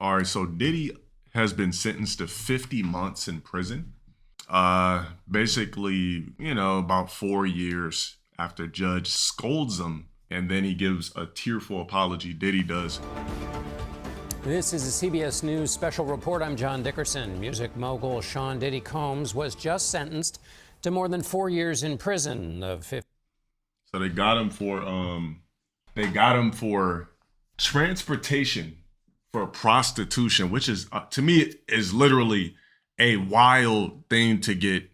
All right, so Diddy has been sentenced to 50 months in prison. Basically, about 4 years after judge scolds him, and then he gives a tearful apology. Diddy does. This is a CBS News special report. I'm John Dickerson. Music mogul Sean Diddy Combs was just sentenced to more than 4 years in prison. So they got him for transportation for prostitution, which is to me is literally a wild thing to get.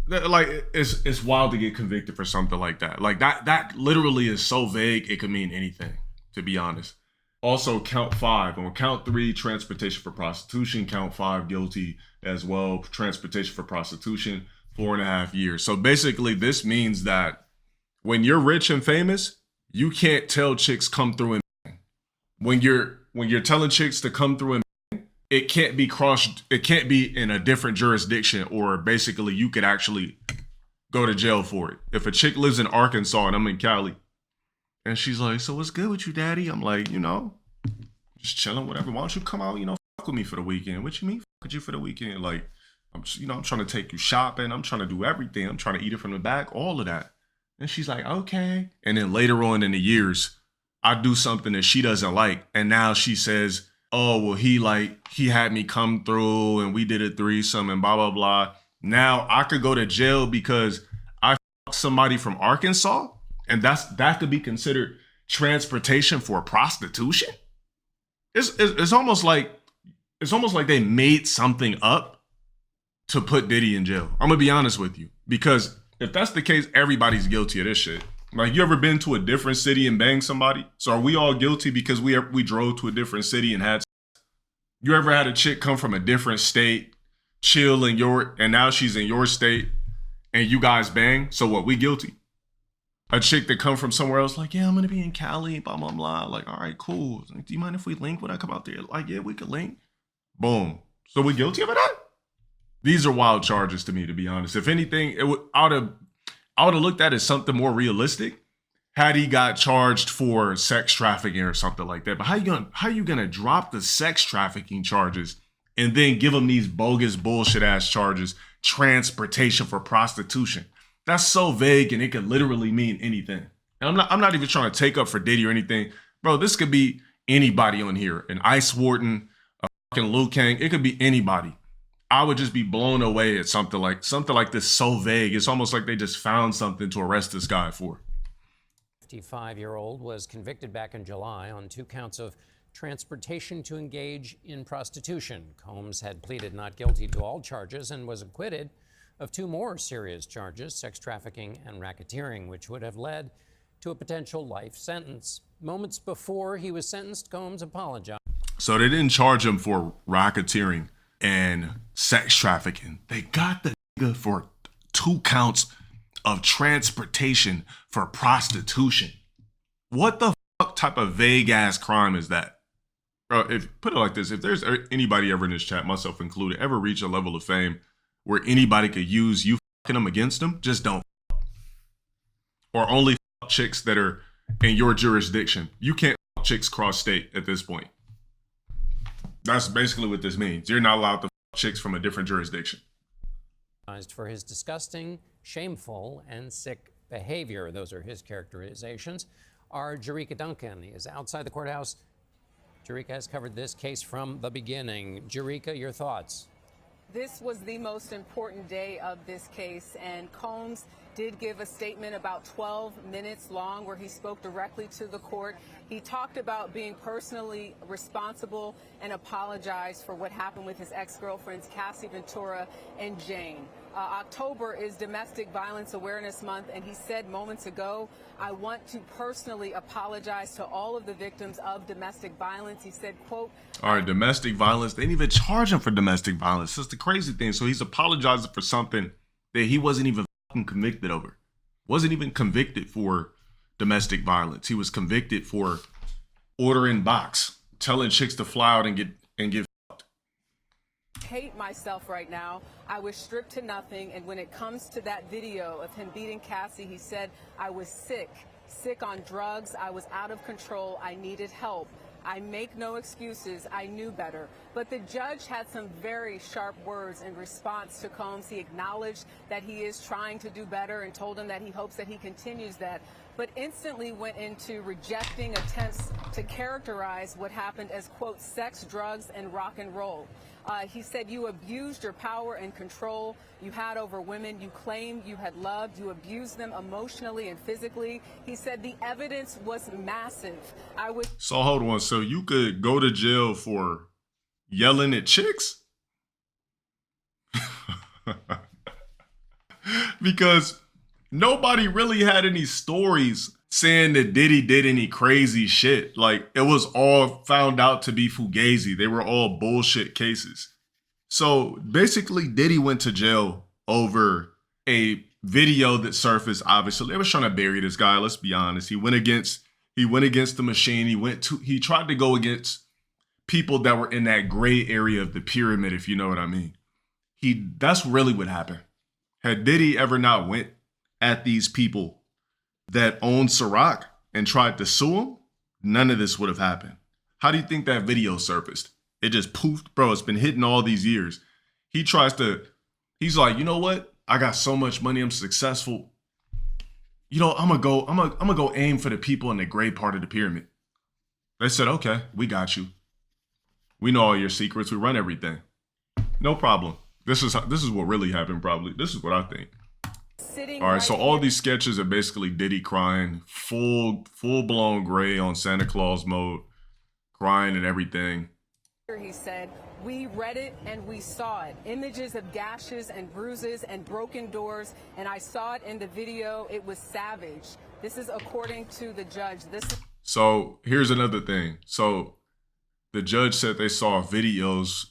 Like it's wild to get convicted for something like that. Like that literally is so vague it could mean anything, to be honest. Also, count 5. On count 3, transportation for prostitution. Count 5, guilty as well. Transportation for prostitution, 4.5 years. So basically, this means that when you're rich and famous, you can't tell chicks come through and bang. When you're telling chicks to come through and bang, it can't be in a different jurisdiction, or basically you could actually go to jail for it. If a chick lives in Arkansas and I'm in Cali, and she's like, "So what's good with you, daddy?" I'm like, just chilling, whatever. Why don't you come out, fuck with me for the weekend? What you mean, fuck with you for the weekend? Like, I'm trying to take you shopping. I'm trying to do everything. I'm trying to eat it from the back, all of that. And she's like, okay. And then later on in the years, I do something that she doesn't like. And now she says, oh, well, he had me come through and we did a threesome and blah, blah, blah. Now I could go to jail because I fucked somebody from Arkansas. And that could be considered transportation for prostitution. It's almost like they made something up to put Diddy in jail. I'm gonna be honest with you, because if that's the case, everybody's guilty of this shit. Like, you ever been to a different city and banged somebody? So are we all guilty because we drove to a different city and had? You ever had a chick come from a different state, chill and now she's in your state, and you guys bang? So what? We guilty? A chick that come from somewhere else, like, yeah, I'm gonna be in Cali, blah, blah, blah. Like, all right, cool. Like, do you mind if we link when I come out there? Like, yeah, we could link. Boom. So we guilty of that? These are wild charges to me, to be honest. If anything, I would have looked at it as something more realistic had he got charged for sex trafficking or something like that. But how you gonna drop the sex trafficking charges and then give him these bogus bullshit ass charges, transportation for prostitution? That's so vague, and it could literally mean anything. And I'm not even trying to take up for Diddy or anything. Bro, this could be anybody on here. An Ice Warden, a fucking Liu Kang. It could be anybody. I would just be blown away at something like this so vague. It's almost like they just found something to arrest this guy for. 55-year-old was convicted back in July on 2 counts of transportation to engage in prostitution. Combs had pleaded not guilty to all charges and was acquitted of 2 more serious charges, sex trafficking and racketeering, which would have led to a potential life sentence. Moments before he was sentenced, Combs apologized. So they didn't charge him for racketeering and sex trafficking. They got the nigga for 2 counts of transportation for prostitution. What the fuck type of vague ass crime is that? Bro, put it like this, if there's anybody ever in this chat, myself included, ever reach a level of fame where anybody could use you fucking them against them, just don't. Or only fuck chicks that are in your jurisdiction. You can't fuck chicks cross state at this point. That's basically what this means. You're not allowed to fuck chicks from a different jurisdiction. For his disgusting, shameful, and sick behavior. Those are his characterizations. Our Jerika Duncan is outside the courthouse. Jerika has covered this case from the beginning. Jerika, your thoughts? This was the most important day of this case, and Combs did give a statement about 12 minutes long where he spoke directly to the court. He talked about being personally responsible and apologized for what happened with his ex-girlfriends, Cassie Ventura and Jane. October is Domestic Violence Awareness Month, and he said moments ago, I want to personally apologize to all of the victims of domestic violence. He said, quote, all right, domestic violence. They didn't even charge him for domestic violence. That's the crazy thing. So he's apologizing for something that he wasn't even convicted over. Wasn't even convicted for domestic violence. He was convicted for ordering box, telling chicks to fly out and get fucked. Hate myself right now. I was stripped to nothing, and when it comes to that video of him beating Cassie, he said, I was sick on drugs, I was out of control, I needed help. I make no excuses. I knew better. But the judge had some very sharp words in response to Combs. He acknowledged that he is trying to do better and told him that he hopes that he continues that, but instantly went into rejecting attempts to characterize what happened as, quote, sex, drugs, and rock and roll. He said, you abused your power and control you had over women you claimed you had loved. You abused them emotionally and physically. He said the evidence was massive. So hold on. So you could go to jail for yelling at chicks? Because nobody really had any stories saying that Diddy did any crazy shit. Like, it was all found out to be fugazi. They were all bullshit cases. So basically, Diddy went to jail over a video that surfaced. Obviously, they was trying to bury this guy. Let's be honest. He went against the machine. He tried to go against people that were in that gray area of the pyramid, if you know what I mean. That's really what happened. Had Diddy ever not went at these people that owned Ciroc and tried to sue him, none of this would have happened. How do you think that video surfaced? It just poofed, bro. It's been hitting all these years. He's like, you know what? I got so much money. I'm successful. You know, I'm gonna go aim for the people in the gray part of the pyramid. They said, okay, we got you. We know all your secrets. We run everything. No problem. This is what really happened, probably. This is what I think. All right, so all these sketches are basically Diddy crying, full blown gray on Santa Claus mode, crying and everything. He said, we read it and we saw it. Images of gashes and bruises and broken doors, and I saw it in the video. It was savage. This is according to the judge. So here's another thing. So the judge said they saw videos,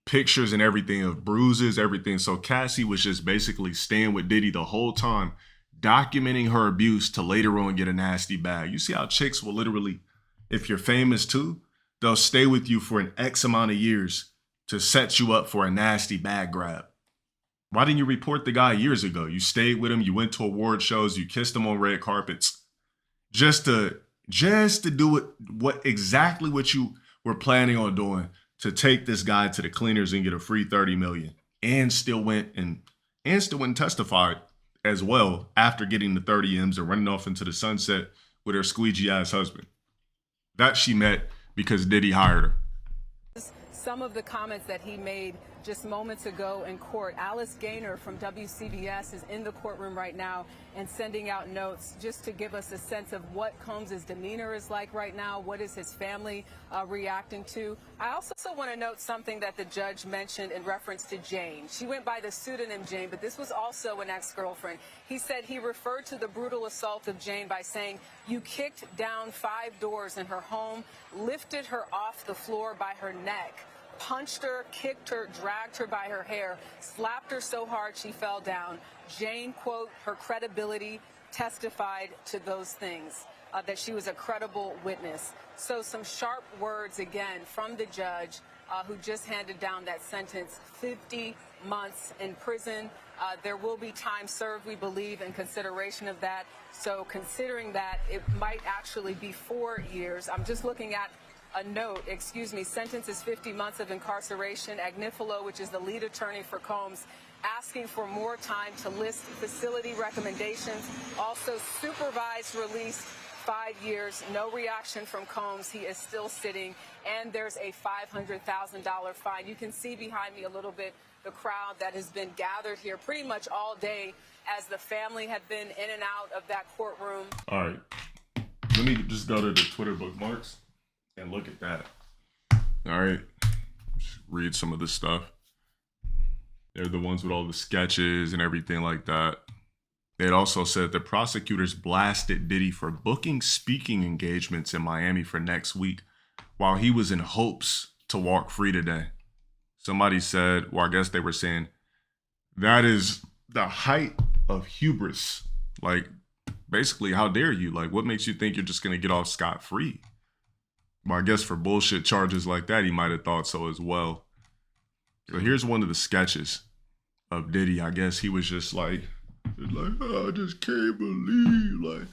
pictures and everything of bruises, everything. So Cassie was just basically staying with Diddy the whole time, documenting her abuse to later on get a nasty bag. You see how chicks will literally, if you're famous too, they'll stay with you for an X amount of years to set you up for a nasty bag grab. Why didn't you report the guy years ago? You stayed with him, you went to award shows, you kissed him on red carpets, just to do exactly what you were planning on doing, to take this guy to the cleaners and get a free $30 million, and still went and testified as well after getting the 30 M's and running off into the sunset with her squeegee ass husband. That she met because Diddy hired her. Some of the comments that he made just moments ago in court. Alice Gaynor from WCBS is in the courtroom right now and sending out notes just to give us a sense of what Combs' demeanor is like right now. What is his family reacting to? I also want to note something that the judge mentioned in reference to Jane. She went by the pseudonym Jane, but this was also an ex-girlfriend. He said he referred to the brutal assault of Jane by saying, you kicked down 5 doors in her home, lifted her off the floor by her neck, punched her, kicked her, dragged her by her hair, slapped her so hard she fell down. Jane, quote, her credibility testified to those things, that she was a credible witness. So some sharp words again from the judge who just handed down that sentence, 50 months in prison. There will be time served, we believe, in consideration of that. So considering that, it might actually be 4 years. I'm just looking at a note, sentence is 50 months of incarceration. Agnifilo, which is the lead attorney for Combs, asking for more time to list facility recommendations. Also supervised release, 5 years. No reaction from Combs. He is still sitting, and there's a $500,000 fine. You can see behind me a little bit the crowd that has been gathered here pretty much all day as the family had been in and out of that courtroom. All right, let me just go to the Twitter bookmarks and look at that. All right, just read some of this stuff. They're the ones with all the sketches and everything like that. They had also said the prosecutors blasted Diddy for booking speaking engagements in Miami for next week while he was in hopes to walk free today. Somebody said, well, I guess they were saying, that is the height of hubris. Like, basically, how dare you? Like, what makes you think you're just going to get off scot-free? Well, I guess for bullshit charges like that, he might have thought so as well. So here's one of the sketches of Diddy. I guess he was just like, oh, I just can't believe, like,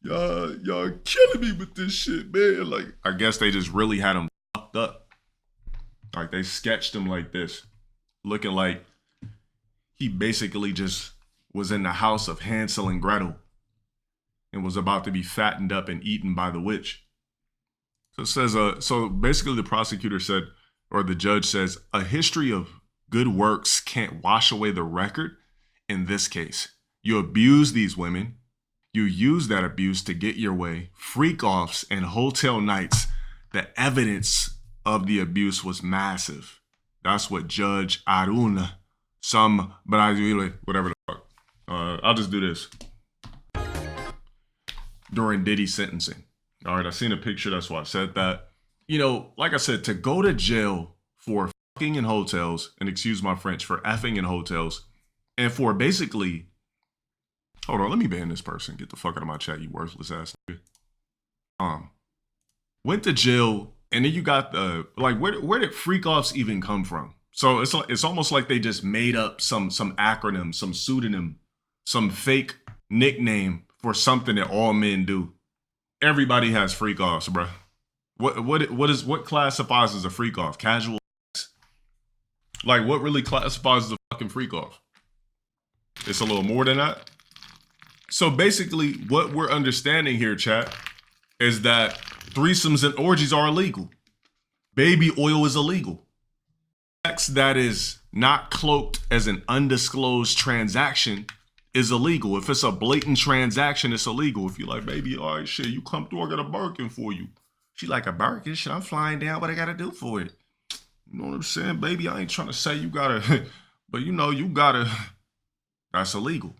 y'all killing me with this shit, man. Like, I guess they just really had him fucked up. Like, they sketched him like this, looking like he basically just was in the house of Hansel and Gretel and was about to be fattened up and eaten by the witch. So it says, so basically the prosecutor said, or the judge says, a history of good works can't wash away the record in this case. You abuse these women. You use that abuse to get your way. Freak-offs and hotel nights. The evidence of the abuse was massive. That's what Judge Aruna, whatever the fuck. I'll just do this. During Diddy's sentencing. All right, I seen a picture, that's why I said that. You know, like I said, to go to jail for fucking in hotels, and excuse my French, for effing in hotels, and for basically, hold on, let me ban this person. Get the fuck out of my chat, you worthless ass nigga. Went to jail, and then you got the, like, where did freak-offs even come from? So it's almost like they just made up some acronym, some pseudonym, some fake nickname for something that all men do. Everybody has freak-offs, bro. What classifies as a freak-off? Casual sex? Like, what really classifies as a fucking freak-off? It's a little more than that. So basically, what we're understanding here, chat, is that threesomes and orgies are illegal. Baby oil is illegal. Sex that is not cloaked as an undisclosed transaction is illegal. If it's a blatant transaction, it's illegal. If you're like, baby, all right, shit, you come through, I got a Birkin for you. She like, a Birkin? Shit, I'm flying down. What I gotta do for it? You know what I'm saying, baby? I ain't trying to say you gotta, but you know, you gotta. That's illegal.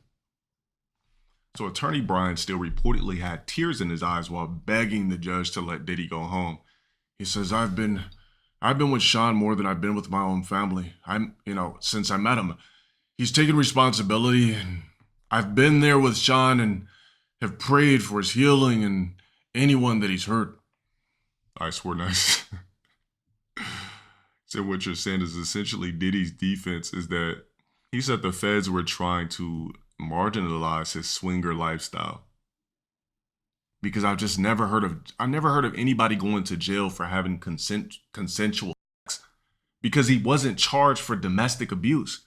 So Attorney Brian still reportedly had tears in his eyes while begging the judge to let Diddy go home. He says, I've been with Sean more than I've been with my own family. Since I met him, he's taken responsibility, and I've been there with Sean and have prayed for his healing and anyone that he's hurt. I swear nice. So what you're saying is essentially Diddy's defense is that he said the feds were trying to marginalize his swinger lifestyle. Because I've never heard of anybody going to jail for having consensual sex, because he wasn't charged for domestic abuse.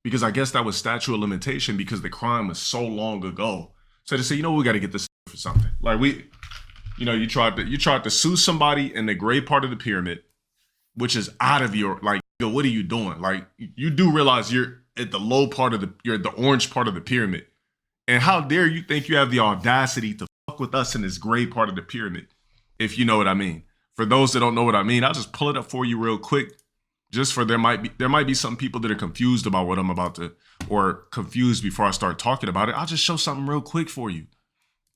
Because I guess that was statute of limitation because the crime was so long ago. So they say, you know, we got to get this for something. Like you tried to sue somebody in the gray part of the pyramid, which is out of your, like, what are you doing? Like, you do realize you're at the low part of you're at the orange part of the pyramid. And how dare you think you have the audacity to fuck with us in this gray part of the pyramid, if you know what I mean. For those that don't know what I mean, I'll just pull it up for you real quick. Just for there might be some people that are confused about what I'm about to, or confused before I start talking about it. I'll just show something real quick for you.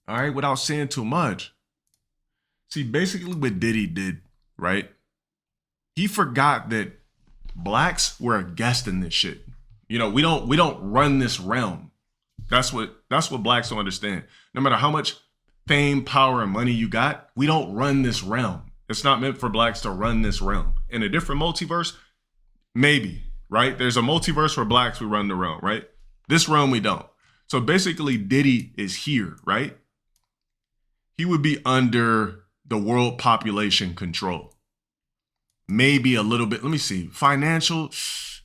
All right, without saying too much. See, basically what Diddy did, right? He forgot that blacks were a guest in this shit. You know, we don't run this realm. That's what blacks don't understand. No matter how much fame, power, and money you got, we don't run this realm. It's not meant for blacks to run this realm. In a different multiverse, maybe, right? There's a multiverse where blacks we run the realm, right? This realm we don't. So basically Diddy is here, right? He would be under the world population control. Maybe a little bit, let me see, financial,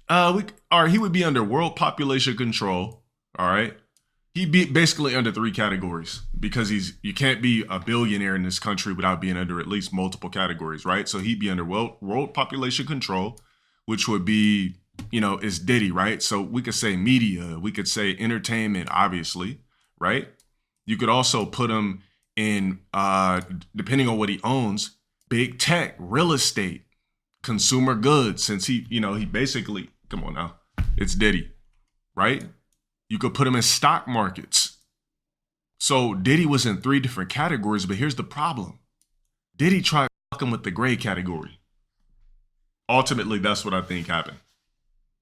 he would be under world population control, all right? He'd be basically under 3 categories because you can't be a billionaire in this country without being under at least multiple categories, right? So he'd be under world population control, which would be, is Diddy, right? So we could say media, we could say entertainment, obviously, right? You could also put him in, depending on what he owns, big tech, real estate, consumer goods, since he basically, come on now, it's Diddy, right? You could put him in stock markets. So Diddy was in 3 different categories, but here's the problem. Diddy tried fucking with the gray category. Ultimately, that's what I think happened.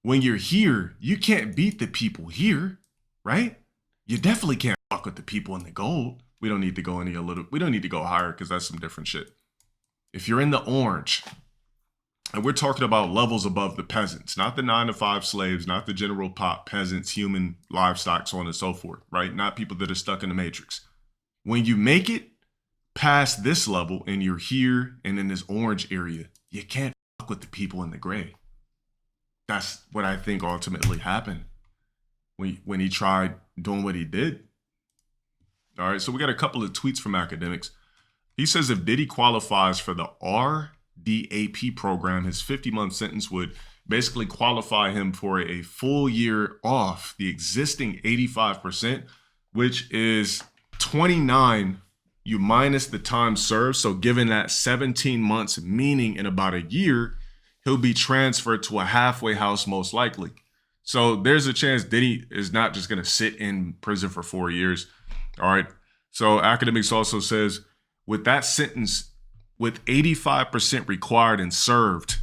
When you're here, you can't beat the people here, right? You definitely can't fuck with the people in the gold. We don't need to go we don't need to go higher because that's some different shit. If you're in the orange, and we're talking about levels above the peasants, not the 9-to-5 slaves, not the general pop peasants, human livestock, so on and so forth, right? Not people that are stuck in the matrix. When you make it past this level and you're here and in this orange area, you can't fuck with the people in the gray. That's what I think ultimately happened when he tried doing what he did. All right, so we got a couple of tweets from academics. He says if Diddy qualifies for the RDAP program, his 50-month sentence would basically qualify him for a full year off the existing 85%, which is 29, you minus the time served. So given that 17 months, meaning in about a year, he'll be transferred to a halfway house most likely. So there's a chance Diddy is not just going to sit in prison for 4 years. All right. So academics also says with that sentence, with 85% required and served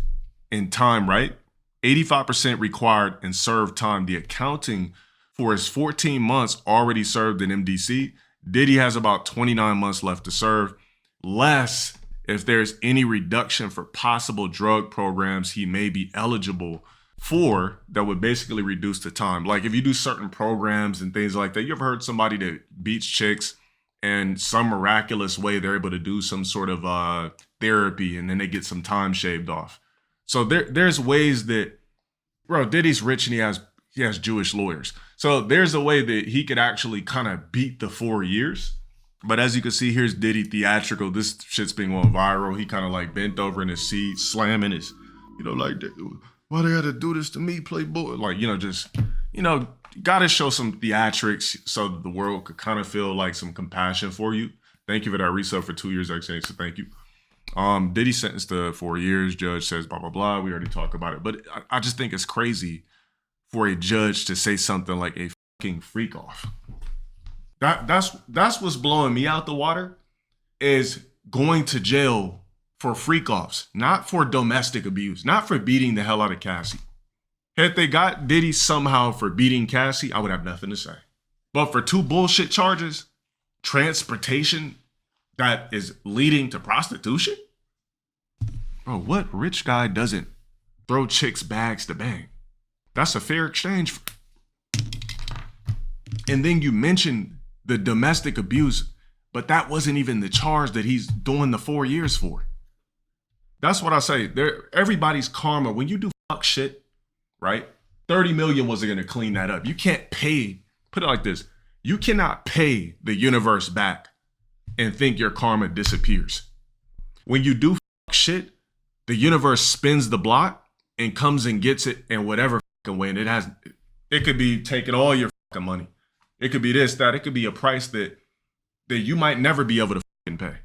in time, right? 85% required and served time, the accounting for his 14 months already served in MDC, Diddy has about 29 months left to serve, less if there's any reduction for possible drug programs he may be eligible for that would basically reduce the time. Like if you do certain programs and things like that, you ever heard somebody that beats chicks and some miraculous way they're able to do some sort of therapy and then they get some time shaved off. So there's ways that, bro, Diddy's rich and he has Jewish lawyers. So there's a way that he could actually kind of beat the 4 years. But as you can see, here's Diddy theatrical. This shit's being going viral. He kind of like bent over in his seat, slamming his, like, why they had to do this to me, Playboy? Like, just, got to show some theatrics so that the world could kind of feel like some compassion for you. Thank you for that resub for 2 years, XA, so thank you. Diddy sentenced to 4 years. Judge says blah, blah, blah. We already talked about it. But I just think it's crazy for a judge to say something like a fucking freak off. That's what's blowing me out the water, is going to jail for freak offs, not for domestic abuse, not for beating the hell out of Cassie. Had they got Diddy somehow for beating Cassie, I would have nothing to say. But for 2 bullshit charges, transportation that is leading to prostitution? Bro, what rich guy doesn't throw chicks bags to bang? That's a fair exchange. And then you mentioned the domestic abuse, but that wasn't even the charge that he's doing the 4 years for. That's what I say. Everybody's karma. When you do fuck shit, right? 30 million wasn't going to clean that up. You can't pay, put it like this. You cannot pay the universe back and think your karma disappears. When you do fuck shit, the universe spins the block and comes and gets it in whatever fucking way. And it could be taking all your fucking money. It could be this, that. It could be a price that you might never be able to fucking pay.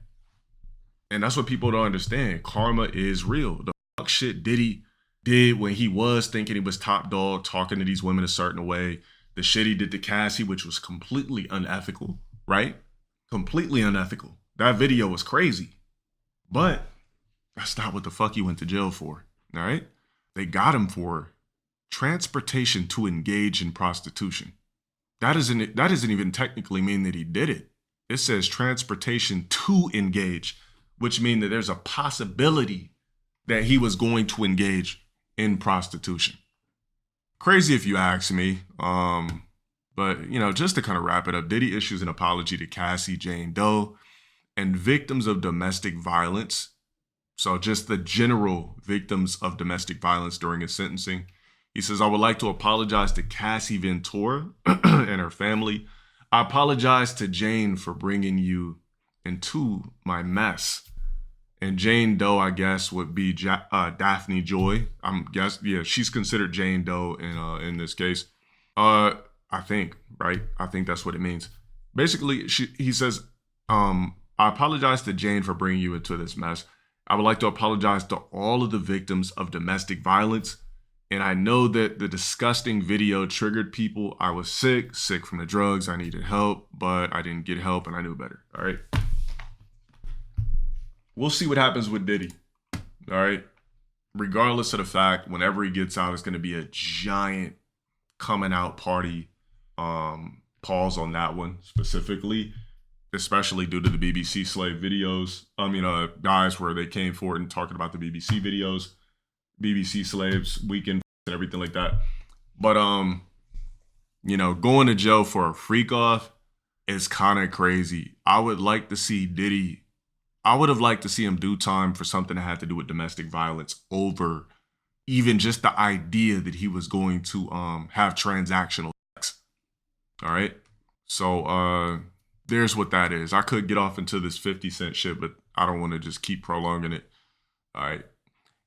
And that's what people don't understand. Karma is real. The fuck shit Diddy did when he was thinking he was top dog, talking to these women a certain way. The shit he did to Cassie, which was completely unethical, right? Completely unethical. That video was crazy. But that's not what the fuck he went to jail for, all right? They got him for transportation to engage in prostitution. That doesn't even technically mean that he did it. It says transportation to engage, which means that there's a possibility that he was going to engage in prostitution. Crazy if you ask me. But, just to kind of wrap it up, Diddy issues an apology to Cassie, Jane Doe, and victims of domestic violence. So just the general victims of domestic violence during his sentencing. He says, I would like to apologize to Cassie Ventura and her family. I apologize to Jane for bringing you into my mess. And Jane Doe, I guess, would be Daphne Joy. She's considered Jane Doe in this case. I think, right? I think that's what it means. Basically, he says, I apologize to Jane for bringing you into this mess. I would like to apologize to all of the victims of domestic violence. And I know that the disgusting video triggered people. I was sick from the drugs. I needed help, but I didn't get help and I knew better. All right. We'll see what happens with Diddy. All right. Regardless of the fact, whenever he gets out, it's going to be a giant coming out party. Pause on that one specifically, especially due to the BBC slave videos. Guys where they came forward and talking about the BBC videos, BBC slaves weekend and everything like that. But, going to jail for a freak off is kind of crazy. I would like to see Diddy, I would have liked to see him do time for something that had to do with domestic violence over even just the idea that he was going to have transactional sex. All right. So there's what that is. I could get off into this 50 Cent shit, but I don't want to just keep prolonging it. All right.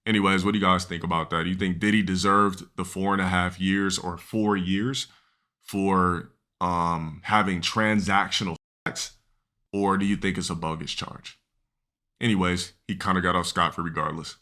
Anyways, what do you guys think about that? Do you think Diddy deserved the 4.5 years or 4 years for having transactional sex? Or do you think it's a bogus charge? Anyways, he kind of got off scot-free regardless.